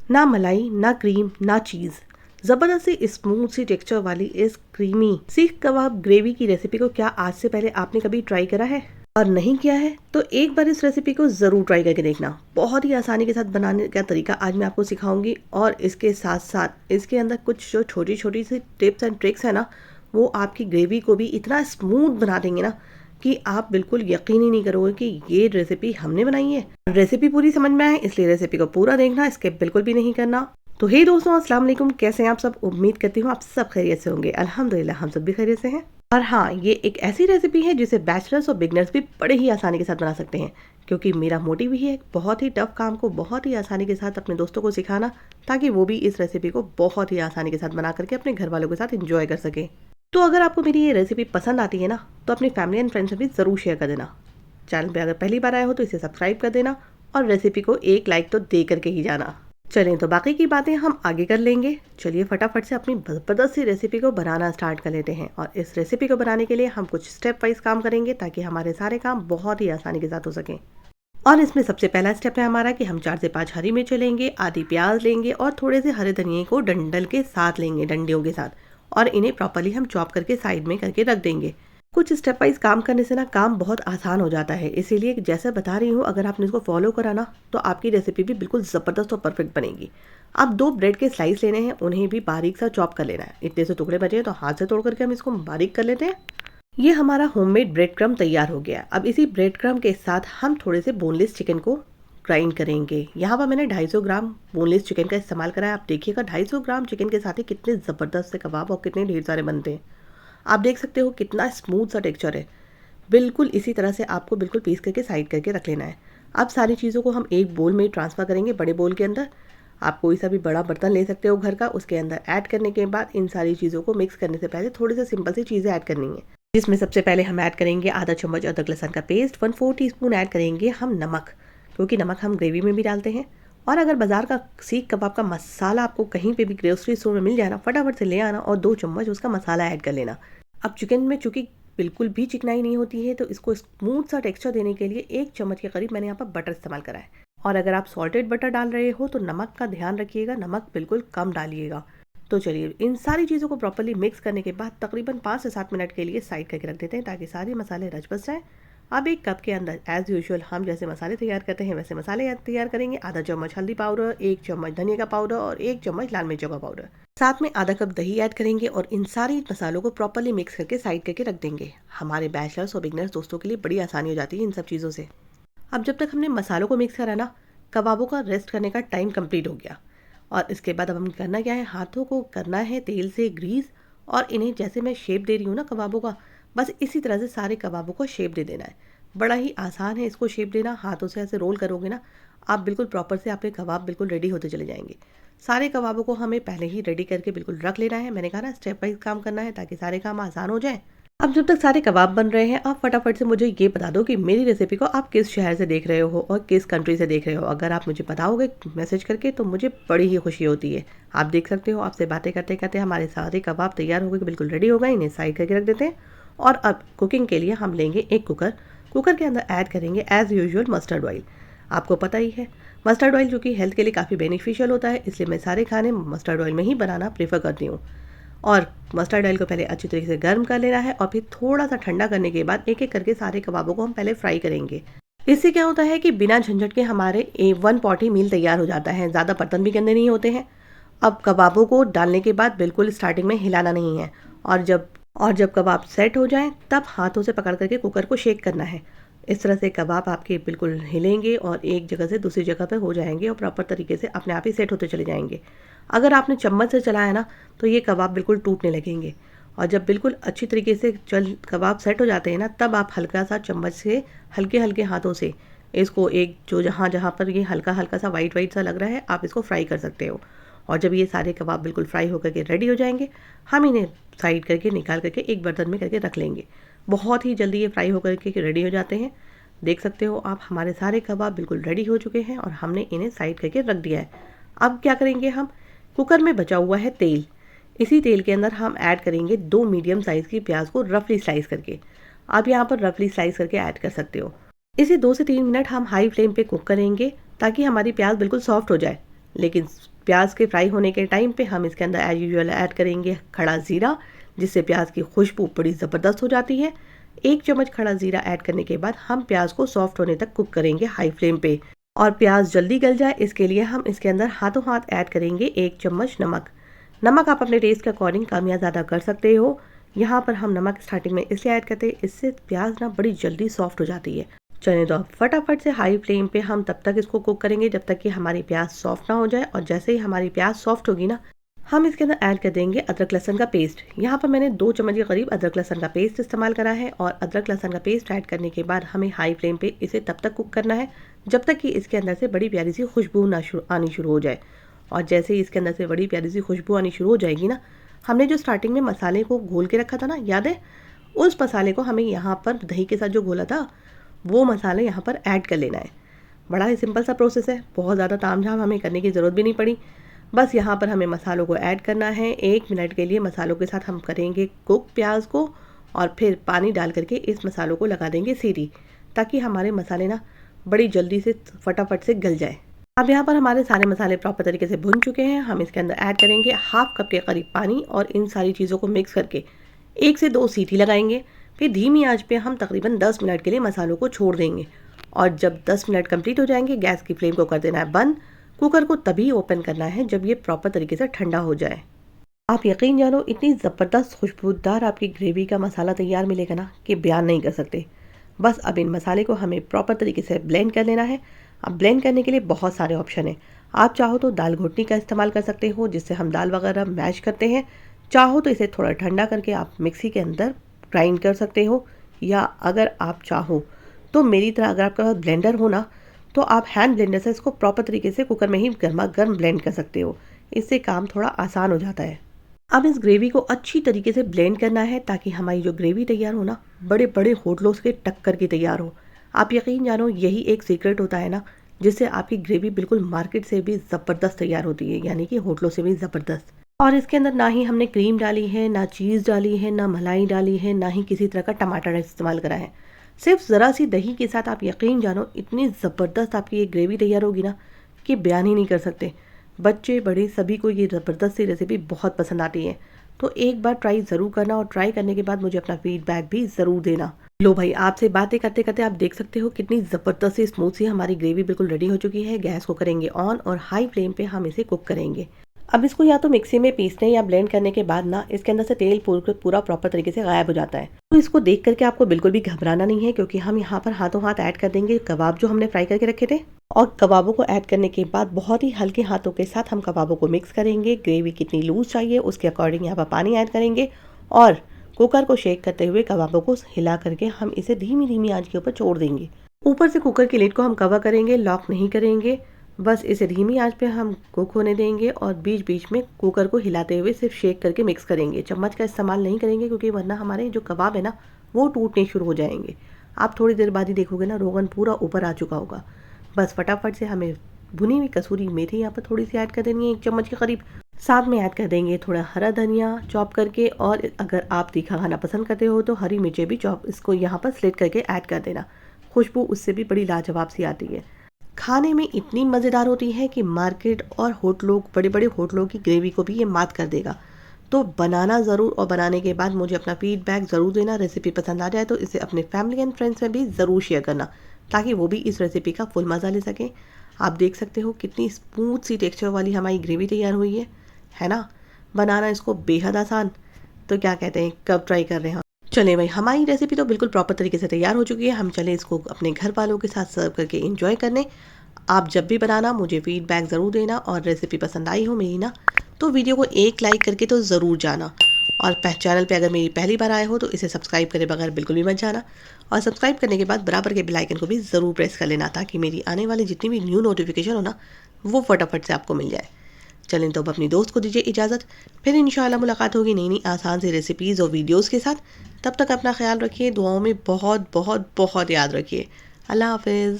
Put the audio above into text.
ना मलाई, ना क्रीम, ना चीज़, ज़बरदस्त सी स्मूथ सी टेक्सचर वाली इस क्रीमी सीख कबाब ग्रेवी की रेसिपी को क्या आज से पहले आपने कभी ट्राई करा है? और नहीं किया है तो एक बार इस रेसिपी को ज़रूर ट्राई करके देखना। बहुत ही आसानी के साथ बनाने का तरीका आज मैं आपको सिखाऊंगी और इसके साथ साथ इसके अंदर कुछ जो छोटी छोटी सी टिप्स एंड ट्रिक्स है ना, वो आपकी ग्रेवी को भी इतना स्मूथ बना देंगे ना कि आप बिल्कुल यकीन ही नहीं करोगे कि ये रेसिपी हमने बनाई है। रेसिपी पूरी समझ में आए इसलिए रेसिपी को पूरा देखना, स्किप बिल्कुल भी नहीं करना। तो हे दोस्तों, अस्सलाम वालेकुम, कैसे हैं आप सब? उम्मीद करती हूँ आप सब खैरियत से होंगे। अल्हम्दुलिल्लाह हम सब भी खैरियत से हैं। और हाँ, ये एक ऐसी रेसिपी है जिसे बैचलर्स और बिगनर्स भी बड़े ही आसानी के साथ बना सकते हैं, क्योंकि मेरा मोटिव ही है बहुत ही टफ काम को बहुत ही आसानी के साथ अपने दोस्तों को सिखाना, ताकि वो भी इस रेसिपी को बहुत ही आसानी के साथ बना करके अपने घर वालों के साथ इंजॉय कर सके। तो अगर आपको मेरी ये रेसिपी पसंद आती है ना, तो अपनी फैमिली एंड फ्रेंड्स से भी ज़रूर शेयर कर देना। चैनल पे अगर पहली बार आए हो तो इसे सब्सक्राइब कर देना और रेसिपी को एक लाइक तो दे करके ही जाना। चलें तो बाकी की बातें हम आगे कर लेंगे। चलिए फटाफट से अपनी ज़बरदस्त सी रेसिपी को बनाना स्टार्ट कर लेते हैं। और इस रेसिपी को बनाने के लिए हम कुछ स्टेप वाइज काम करेंगे ताकि हमारे सारे काम बहुत ही आसानी के साथ हो सकें। और इसमें सबसे पहला स्टेप है हमारा कि हम 4 से 5 हरी मिर्च लेंगे, आधी प्याज लेंगे और थोड़े से हरे धनिए को डंडल के साथ लेंगे, डंडियों के साथ, और इन्हें प्रॉपरली हम चॉप करके साइड में करके रख देंगे। कुछ स्टेप वाइज काम करने से ना काम बहुत आसान हो जाता है, इसीलिए जैसे बता रही हूँ अगर आपने इसको फॉलो करा ना तो आपकी रेसिपी भी बिल्कुल ज़बरदस्त और परफेक्ट बनेगी। अब 2 ब्रेड के स्लाइस लेने हैं, उन्हें भी बारीक सा चॉप कर लेना है। इतने से टुकड़े बचे हैं तो हाथ से तोड़ करके हम इसको बारीक कर लेते हैं। ये हमारा होममेड ब्रेड क्रम्ब तैयार हो गया। अब इसी ब्रेड क्रम्ब के साथ हम थोड़े से बोनलेस चिकन को ग्राइंड करेंगे। यहाँ पर मैंने 250 ग्राम बोनलेस चिकन का इस्तेमाल करा है। आप देखिएगा 250 ग्राम चिकन के साथ ही कितने ज़बरदस्त से कबाब और कितने ढेर सारे बनते हैं। आप देख सकते हो कितना स्मूथ सा टेक्सचर है। बिल्कुल इसी तरह से आपको बिल्कुल पीस करके साइड करके रख लेना है। अब सारी चीज़ों को हम एक बोल में ट्रांसफ़र करेंगे, बड़े बोल के अंदर। आप कोई सा भी बड़ा बर्तन ले सकते हो घर का। उसके अंदर ऐड करने के बाद इन सारी चीज़ों को मिक्स करने से पहले थोड़ी सी सिंपल सी चीज़ें ऐड करनी है, जिसमें सबसे पहले हम ऐड करेंगे आधा चम्मच अदरक लहसुन का पेस्ट, 1/4 टीस्पून ऐड करेंगे हम नमक, क्योंकि नमक हम ग्रेवी में भी डालते हैं। और अगर बाजार का सीख कबाब का मसाला आपको कहीं पे भी ग्रोसरी स्टोर में मिल जाए ना, फटाफट से ले आना और 2 चम्मच उसका मसाला ऐड कर लेना। अब चिकन में चूँकि बिल्कुल भी चिकनाई नहीं होती है, तो इसको स्मूथ सा टेक्सचर देने के लिए 1 चम्मच के करीब मैंने यहाँ पर बटर इस्तेमाल करा है। और अगर आप सॉल्टेड बटर डाल रहे हो तो नमक का ध्यान रखिएगा, नमक बिल्कुल कम डालिएगा। तो चलिए इन सारी चीज़ों को प्रॉपर्ली मिक्स करने के बाद तकरीबन 5 से 7 मिनट के लिए साइड करके रख देते हैं, ताकि सारे मसाले रच बस जाएँ। अब एक कप के अंदर एज़ यूजुअल हम जैसे मसाले तैयार करते हैं वैसे मसाले तैयार करेंगे। आधा चम्मच हल्दी पाउडर, 1 चम्मच धनिया का पाउडर और 1 चम्मच लाल मिर्चों का पाउडर। साथ में आधा कप दही ऐड करेंगे और इन सारी मसालों को प्रॉपर्ली मिक्स करके साइड करके रख देंगे। हमारे बैचलर्स और बिगनर्स दोस्तों के लिए बड़ी आसानी हो जाती है इन सब चीज़ों से। अब जब तक हमने मसालों को मिक्स करा ना, कबाबों का रेस्ट करने का टाइम कंप्लीट हो गया। और इसके बाद अब हम करना क्या है, हाथों को करना है तेल से ग्रीस, और इन्हें जैसे मैं शेप दे रही हूँ ना कबाबों का, बस इसी तरह से सारे कबाबों को शेप दे देना है। बड़ा ही आसान है इसको शेप देना। हाथों से ऐसे रोल करोगे ना आप, बिल्कुल प्रॉपर से आपके कबाब बिल्कुल रेडी होते चले जाएंगे। सारे कबाबों को हमें पहले ही रेडी करके बिल्कुल रख लेना है। मैंने कहा ना स्टेप वाइज काम करना है ताकि सारे काम आसान हो जाए। अब जब तक सारे कबाब बन रहे हैं, आप फटाफट से मुझे ये बता दो कि मेरी रेसिपी को आप किस शहर से देख रहे हो और किस कंट्री से देख रहे हो। अगर आप मुझे बताओगे मैसेज करके तो मुझे बड़ी ही खुशी होती है। आप देख सकते हो आपसे बातें करते करते हमारे सारे कबाब तैयार हो गए, बिल्कुल रेडी हो गए। इन्हें साइड करके रख देते हैं। और अब कुकिंग के लिए हम लेंगे एक कुकर। कुकर के अंदर ऐड करेंगे एज़ यूजुअल मस्टर्ड ऑयल। आपको पता ही है मस्टर्ड ऑयल जो कि हेल्थ के लिए काफ़ी बेनिफिशियल होता है, इसलिए मैं सारे खाने मस्टर्ड ऑयल में ही बनाना प्रेफर करती हूँ। और मस्टर्ड ऑयल को पहले अच्छी तरीके से गर्म कर लेना है और फिर थोड़ा सा ठंडा करने के बाद एक एक करके सारे कबाबों को हम पहले फ्राई करेंगे। इससे क्या होता है कि बिना झंझट के हमारे 1 पॉटी मील तैयार हो जाता है, ज़्यादा बर्तन भी गंदे नहीं होते हैं। अब कबाबों को डालने के बाद बिल्कुल स्टार्टिंग में हिलाना नहीं है, और जब कबाब सेट हो जाएं तब हाथों से पकड़ करके कुकर को शेक करना है। इस तरह से कबाब आपके बिल्कुल हिलेंगे और एक जगह से दूसरी जगह पे हो जाएंगे और प्रॉपर तरीके से अपने आप ही सेट होते चले जाएंगे। अगर आपने चम्मच से चलाया ना तो ये कबाब बिल्कुल टूटने लगेंगे। और जब बिल्कुल अच्छी तरीके से कबाब सेट हो जाते हैं ना, तब आप हल्का सा चम्मच से हल्के हल्के हाथों से इसको एक जो जहाँ जहाँ पर ये हल्का हल्का सा वाइट वाइट सा लग रहा है आप इसको फ्राई कर सकते हो। और जब ये सारे कबाब बिल्कुल फ्राई होकर के रेडी हो जाएंगे, हम इन्हें साइड करके निकाल करके एक बर्तन में करके रख लेंगे। बहुत ही जल्दी ये फ्राई होकर के रेडी हो जाते हैं। देख सकते हो आप हमारे सारे कबाब बिल्कुल रेडी हो चुके हैं और हमने इन्हें साइड करके रख दिया है। अब क्या करेंगे, हम कुकर में बचा हुआ है तेल, इसी तेल के अंदर हम ऐड करेंगे 2 मीडियम साइज़ की प्याज को रफली स्लाइस करके। आप यहाँ पर रफली स्लाइस करके ऐड कर सकते हो। इसे 2 से 3 मिनट हम हाई फ्लेम पे कुक करेंगे ताकि हमारी प्याज बिल्कुल सॉफ्ट हो जाए। लेकिन प्याज के फ्राई होने के टाइम पे हम इसके अंदर एज यूजुअल ऐड करेंगे खड़ा ज़ीरा, जिससे प्याज की खुशबू बड़ी ज़बरदस्त हो जाती है। 1 चम्मच खड़ा ज़ीरा ऐड करने के बाद हम प्याज को सॉफ्ट होने तक कुक करेंगे हाई फ्लेम पे। और प्याज जल्दी गल जाए इसके लिए हम इसके अंदर हाथों हाथ ऐड करेंगे 1 चम्मच नमक। नमक आप अपने टेस्ट के अकॉर्डिंग कम या ज़्यादा कर सकते हो। यहाँ पर हम नमक स्टार्टिंग में इसलिए ऐड करते हैं, इससे प्याज ना बड़ी जल्दी सॉफ्ट हो जाती है। चलिए तो अब फटाफट से हाई फ्लेम पे हम तब तक इसको कुक करेंगे जब तक कि हमारी प्याज सॉफ्ट ना हो जाए। और जैसे ही हमारी प्याज सॉफ्ट होगी ना, हम इसके अंदर ऐड कर देंगे अदरक लहसुन का पेस्ट। यहाँ पर मैंने 2 चम्मच के करीब अदरक लहसुन का पेस्ट इस्तेमाल करा है। और अदरक लहसुन का पेस्ट ऐड करने के बाद हमें हाई फ्लेम पे इसे तब तक कुक करना है जब तक कि इसके अंदर से बड़ी प्यारी सी खुशबू आनी शुरू हो जाए। और जैसे ही इसके अंदर से बड़ी प्यारी सी खुशबू आनी शुरू हो जाएगी ना, हमने जो स्टार्टिंग में मसाले को घोल के रखा था ना, याद है? उस मसाले को हमें यहाँ पर दही के साथ जो घोला था वो मसाले यहाँ पर ऐड कर लेना है। बड़ा ही सिंपल सा प्रोसेस है, बहुत ज़्यादा तामझाम हमें करने की ज़रूरत भी नहीं पड़ी। बस यहाँ पर हमें मसालों को ऐड करना है। 1 मिनट के लिए मसालों के साथ हम करेंगे कुक प्याज को, और फिर पानी डाल करके इस मसालों को लगा देंगे सीटी, ताकि हमारे मसाले ना बड़ी जल्दी से फटाफट से गल जाए। अब यहाँ पर हमारे सारे मसाले प्रॉपर तरीके से भुन चुके हैं। हम इसके अंदर ऐड करेंगे हाफ कप के करीब पानी और इन सारी चीज़ों को मिक्स करके 1 से 2 सीटी लगाएंगे। फिर धीमी आंच पे हम तकरीबन 10 मिनट के लिए मसालों को छोड़ देंगे। और जब 10 मिनट कंप्लीट हो जाएंगे, गैस की फ्लेम को कर देना है बंद। कुकर को तभी ओपन करना है जब ये प्रॉपर तरीके से ठंडा हो जाए। आप यकीन जानो, इतनी ज़बरदस्त खुशबूदार आपकी ग्रेवी का मसाला तैयार मिलेगा ना कि बयान नहीं कर सकते। बस अब इन मसाले को हमें प्रॉपर तरीके से ब्लेंड कर लेना है। अब ब्लेंड करने के लिए बहुत सारे ऑप्शन हैं। आप चाहो तो दाल घोटनी का इस्तेमाल कर सकते हो, जिससे हम दाल वगैरह मैश करते हैं। चाहो तो इसे थोड़ा ठंडा करके आप मिक्सी के अंदर ग्राइंड कर सकते हो, या अगर आप चाहो तो मेरी तरह अगर आपके पास ब्लेंडर हो ना, तो आप हैंड ब्लेंडर से इसको प्रॉपर तरीके से कुकर में ही गर्मा गर्म ब्लेंड कर सकते हो। इससे काम थोड़ा आसान हो जाता है। अब इस ग्रेवी को अच्छी तरीके से ब्लेंड करना है ताकि हमारी जो ग्रेवी तैयार हो ना, बड़े बड़े होटलों के टक्कर की तैयार हो। आप यकीन जानो, यही एक सीक्रेट होता है ना, जिससे आपकी ग्रेवी बिल्कुल मार्केट से भी ज़बरदस्त तैयार होती है, यानी कि होटलों से भी ज़बरदस्त। और इसके अंदर ना ही हमने क्रीम डाली है, ना चीज़ डाली है, ना मलाई डाली है, ना ही किसी तरह का टमाटर इस्तेमाल करा है। सिर्फ ज़रा सी दही के साथ आप यकीन जानो इतनी ज़बरदस्त आपकी ये ग्रेवी तैयार होगी ना कि बयान ही नहीं कर सकते। बच्चे बड़े सभी को ये ज़बरदस्त सी रेसिपी बहुत पसंद आती है। तो एक बार ट्राई ज़रूर करना, और ट्राई करने के बाद मुझे अपना फीडबैक भी ज़रूर देना। लो भाई, आपसे बातें करते करते आप देख सकते हो कितनी ज़बरदस्त सी स्मूथ सी हमारी ग्रेवी बिल्कुल रेडी हो चुकी है। गैस को करेंगे ऑन और हाई फ्लेम पे हम इसे कुक करेंगे। अब इसको या तो मिक्सी में पीसने या ब्लेंड करने के बाद ना, इसके अंदर से तेल पूरा प्रॉपर तरीके से गायब हो जाता है। तो इसको देख करके आपको बिल्कुल भी घबराना नहीं है, क्योंकि हम यहाँ पर हाथों हाथ ऐड कर देंगे कबाब जो हमने फ्राई करके रखे थे। और कबाबों को ऐड करने के बाद बहुत ही हल्के हाथों के साथ हम कबाबों को मिक्स करेंगे। ग्रेवी कितनी लूज चाहिए उसके अकॉर्डिंग यहाँ पर पानी ऐड करेंगे, और कुकर को शेक करते हुए कबाबों को हिला करके हम इसे धीमी धीमी आंच के ऊपर छोड़ देंगे। ऊपर से कुकर की लिड को हम कवर करेंगे, लॉक नहीं करेंगे। बस इसे धीमी आंच पे हम कुक होने देंगे, और बीच बीच में कुकर को हिलाते हुए सिर्फ शेक करके मिक्स करेंगे। चम्मच का इस्तेमाल नहीं करेंगे, क्योंकि वरना हमारे जो कबाब है ना, वो टूटने शुरू हो जाएंगे। आप थोड़ी देर बाद ही देखोगे ना, रोगन पूरा ऊपर आ चुका होगा। बस फटाफट से हमें भुनी हुई कसूरी मेथी यहाँ पर थोड़ी सी ऐड कर देनी है, 1 चम्मच के करीब। साथ में ऐड कर देंगे थोड़ा हरा धनिया चॉप करके, और अगर आप तीखा खाना पसंद करते हो तो हरी मिर्चें भी चॉप इसको यहाँ पर स्लिट करके ऐड कर देना। खुशबू उससे भी बड़ी लाजवाब सी आती है। खाने में इतनी मज़ेदार होती है कि मार्केट और होटलों, बड़े बड़े होटलों की ग्रेवी को भी ये मात कर देगा। तो बनाना ज़रूर, और बनाने के बाद मुझे अपना फीडबैक ज़रूर देना। रेसिपी पसंद आ जाए तो इसे अपने फैमिली एंड फ्रेंड्स में भी ज़रूर शेयर करना, ताकि वो भी इस रेसिपी का फुल मज़ा ले सकें। आप देख सकते हो कितनी स्मूथ सी टेक्सचर वाली हमारी ग्रेवी तैयार हुई है ना। बनाना इसको बेहद आसान। तो क्या कहते हैं, कब ट्राई कर रहे हैं? चले भाई, हमारी रेसिपी तो बिल्कुल प्रॉपर तरीके से तैयार हो चुकी है। हम चले इसको अपने घर वालों के साथ सर्व करके एंजॉय करने। आप जब भी बनाना मुझे फीडबैक ज़रूर देना, और रेसिपी पसंद आई हो मेरी ना, तो वीडियो को एक लाइक करके तो ज़रूर जाना। और चैनल पे अगर मेरी पहली बार आए हो तो इसे सब्सक्राइब करे बगैर बिल्कुल भी मत जाना। और सब्सक्राइब करने के बाद बराबर के बेल आइकन को भी ज़रूर प्रेस कर लेना, ताकि मेरी आने वाली जितनी भी न्यू नोटिफिकेशन हो ना, वो फटाफट से आपको मिल जाए। चलें तो अब अपनी दोस्त को दीजिए इजाज़त। फिर इंशाल्लाह मुलाकात होगी नई नई आसान सी रेसिपीज़ और वीडियोज़ के साथ। तब तक अपना ख्याल रखिए, दुआओं में बहुत बहुत बहुत याद रखिए। अल्लाह हाफिज़।